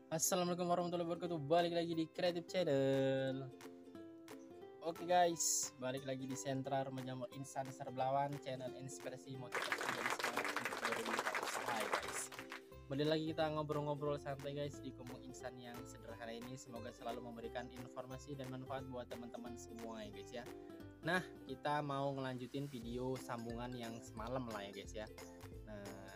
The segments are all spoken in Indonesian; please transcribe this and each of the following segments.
Assalamualaikum warahmatullahi wabarakatuh. Balik lagi di Creative Channel. Oke guys, balik lagi di sentra menjamur insan Serblawan, channel inspirasi motivasi dan semangat untuk berwirausaha usaha ya guys. Kembali lagi kita ngobrol-ngobrol santai guys di Kumpung Insan yang sederhana ini. Semoga selalu memberikan informasi dan manfaat buat teman-teman semua ya guys ya. Nah, kita mau ngelanjutin video sambungan yang semalam lah ya guys ya. Nah,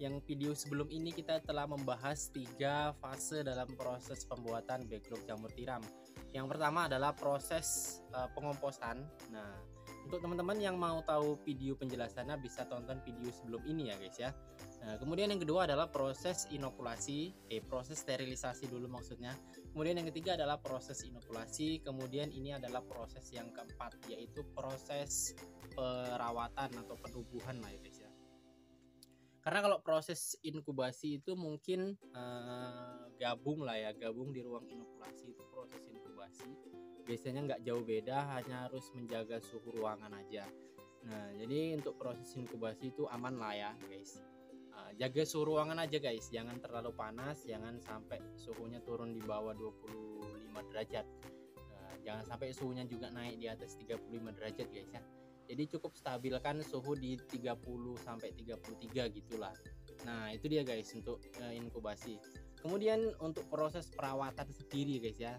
yang video sebelum ini kita telah membahas 3 fase dalam proses pembuatan backlog jamur tiram. Yang pertama adalah proses pengomposan. Nah, untuk teman-teman yang mau tahu video penjelasannya bisa tonton video sebelum ini ya guys ya. Nah, kemudian yang kedua adalah proses inokulasi, proses sterilisasi dulu maksudnya. Kemudian yang ketiga adalah proses inokulasi. Kemudian ini adalah proses yang keempat, yaitu proses perawatan atau penubuhan lah ya guys ya. Karena kalau proses inkubasi itu mungkin gabung di ruang inokulasi itu proses inkubasi. Biasanya nggak jauh beda, hanya harus menjaga suhu ruangan aja. Nah, jadi untuk proses inkubasi itu aman lah ya guys. Jaga suhu ruangan aja guys, jangan terlalu panas, jangan sampai suhunya turun di bawah 25 derajat. Nah, jangan sampai suhunya juga naik di atas 35 derajat guys ya. Jadi cukup stabilkan suhu di 30 sampai 33 gitulah. Nah, itu dia guys untuk inkubasi. Kemudian untuk proses perawatan sendiri guys ya.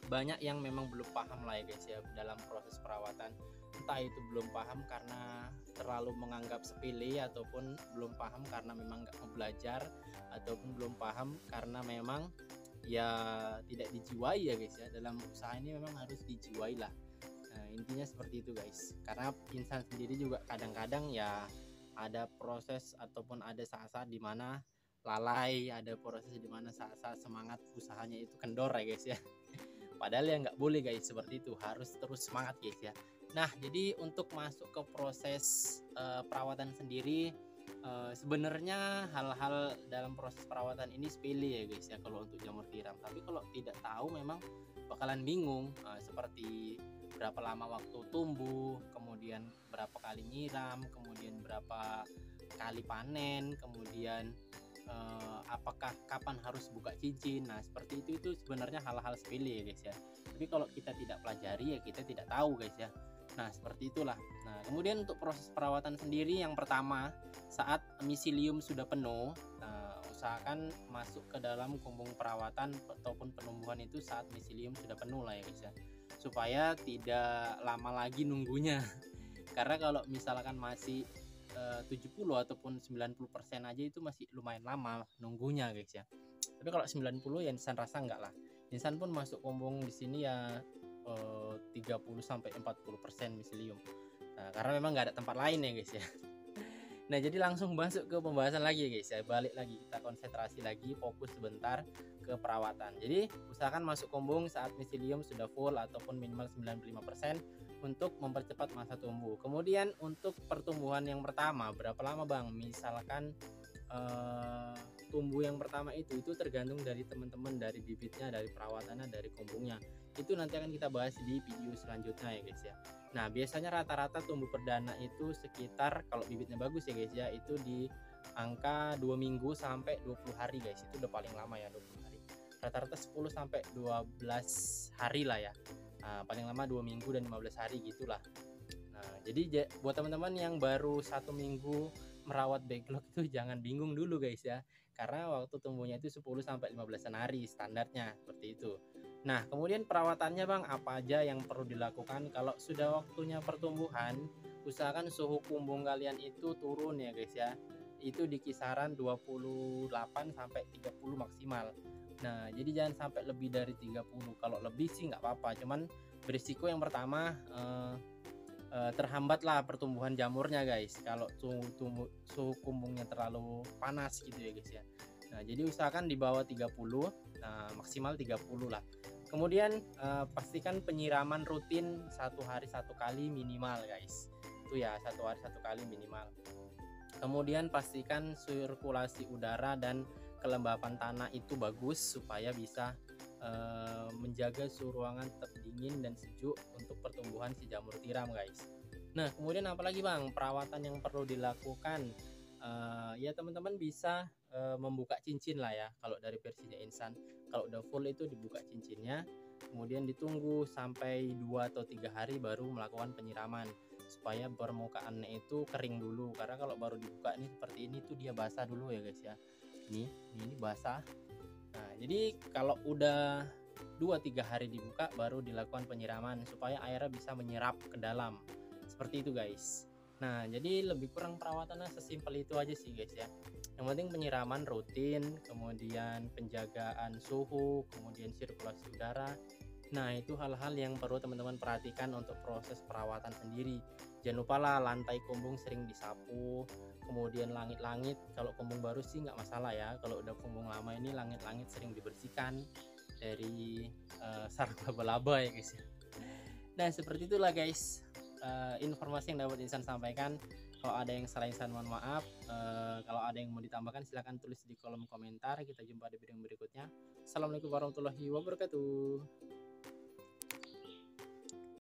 Banyak yang memang belum paham lah ya guys ya dalam proses perawatan. Entah itu belum paham karena terlalu menganggap sepele, ataupun belum paham karena memang nggak mau belajar, ataupun belum paham karena memang ya tidak dijiwai ya guys ya. Dalam usaha ini memang harus dijiwai lah. Nah, intinya seperti itu guys. Karena insan sendiri juga kadang-kadang ya ada proses ataupun ada saat-saat dimana lalai, ada proses dimana saat-saat semangat usahanya itu kendor ya guys ya. Padahal ya nggak boleh guys seperti itu, harus terus semangat guys ya. Nah, jadi untuk masuk ke proses perawatan sendiri, sebenarnya hal-hal dalam proses perawatan ini sepele ya guys ya kalau untuk jamur tiram. Tapi kalau tidak tahu memang bakalan bingung, seperti berapa lama waktu tumbuh, kemudian berapa kali nyiram, kemudian berapa kali panen, kemudian apakah kapan harus buka cincin. Nah, seperti itu sebenarnya hal-hal sepele ya guys ya. Tapi kalau kita tidak pelajari ya kita tidak tahu guys ya. Nah, seperti itulah. Nah, kemudian untuk proses perawatan sendiri, yang pertama, saat miselium sudah penuh, usahakan masuk ke dalam kumbung perawatan ataupun penumbuhan itu saat miselium sudah penuh lah ya guys ya, supaya tidak lama lagi nunggunya. Karena kalau misalkan masih 70 ataupun 90% aja itu masih lumayan lama nunggunya guys ya. Tapi kalau 90 ya insan rasa enggak lah. Insan pun masuk kumbung di sini ya 30 sampai 40% miselium. Nah, karena memang nggak ada tempat lain ya guys ya. Nah, jadi langsung masuk ke pembahasan lagi ya guys ya. Balik lagi, kita konsentrasi lagi, fokus sebentar ke perawatan. Jadi usahakan masuk kumbung saat miselium sudah full ataupun minimal 95% untuk mempercepat masa tumbuh. Kemudian untuk pertumbuhan yang pertama, berapa lama bang? Misalkan tumbuh yang pertama itu tergantung dari teman-teman, dari bibitnya, dari perawatannya, dari kumbungnya. Itu nanti akan kita bahas di video selanjutnya ya guys ya. Nah, biasanya rata-rata tumbuh perdana itu sekitar, kalau bibitnya bagus ya guys ya, itu di angka 2 minggu sampai 20 hari guys. Itu udah paling lama ya, 20 hari. Rata-rata 10 sampai 12 hari lah ya. Nah, paling lama 2 minggu dan 15 hari gitulah. Nah, jadi buat teman-teman yang baru 1 minggu merawat backlog itu jangan bingung dulu guys ya. Karena waktu tumbuhnya itu 10 sampai 15 hari standarnya, seperti itu. Nah, kemudian perawatannya bang, apa aja yang perlu dilakukan kalau sudah waktunya pertumbuhan? Usahakan suhu kumbung kalian itu turun ya guys ya. Itu di kisaran 28 sampai 30 maksimal. Nah, jadi jangan sampai lebih dari 30. Kalau lebih sih nggak apa-apa, cuman berisiko yang pertama terhambatlah pertumbuhan jamurnya guys kalau suhu kumbungnya terlalu panas gitu ya guys ya. Nah, jadi usahakan di bawah 30, maksimal 30 lah. Kemudian pastikan penyiraman rutin 1 hari 1 kali minimal guys. Itu ya, 1 hari 1 kali minimal. Kemudian pastikan sirkulasi udara dan kelembapan tanah itu bagus supaya bisa menjaga suhu ruangan tetap dingin dan sejuk untuk pertumbuhan si jamur tiram guys. Nah, kemudian apalagi bang perawatan yang perlu dilakukan ya teman-teman bisa membuka cincin lah ya kalau dari versinya Insan. Kalau udah full itu dibuka cincinnya, kemudian ditunggu sampai 2 atau 3 hari baru melakukan penyiraman supaya permukaannya itu kering dulu, karena kalau baru dibuka nih seperti ini tuh dia basah dulu ya guys ya. Ini basah. Nah, jadi kalau udah 2-3 hari dibuka baru dilakukan penyiraman supaya airnya bisa menyerap ke dalam. Seperti itu guys. Nah, jadi lebih kurang perawatannya sesimpel itu aja sih guys ya. Yang penting penyiraman rutin, kemudian penjagaan suhu, kemudian sirkulasi udara. Nah, itu hal-hal yang perlu teman-teman perhatikan untuk proses perawatan sendiri. Jangan lupa lah lantai kumbung sering disapu, kemudian langit-langit kalau kumbung baru sih nggak masalah ya. Kalau udah kumbung lama ini langit-langit sering dibersihkan dari sarang laba-laba ya guys ya. Nah, seperti itulah guys informasi yang dapat Insan sampaikan. Kalau ada yang salah Insan mohon maaf. Kalau ada yang mau ditambahkan silahkan tulis di kolom komentar. Kita jumpa di video berikutnya. Assalamualaikum warahmatullahi wabarakatuh.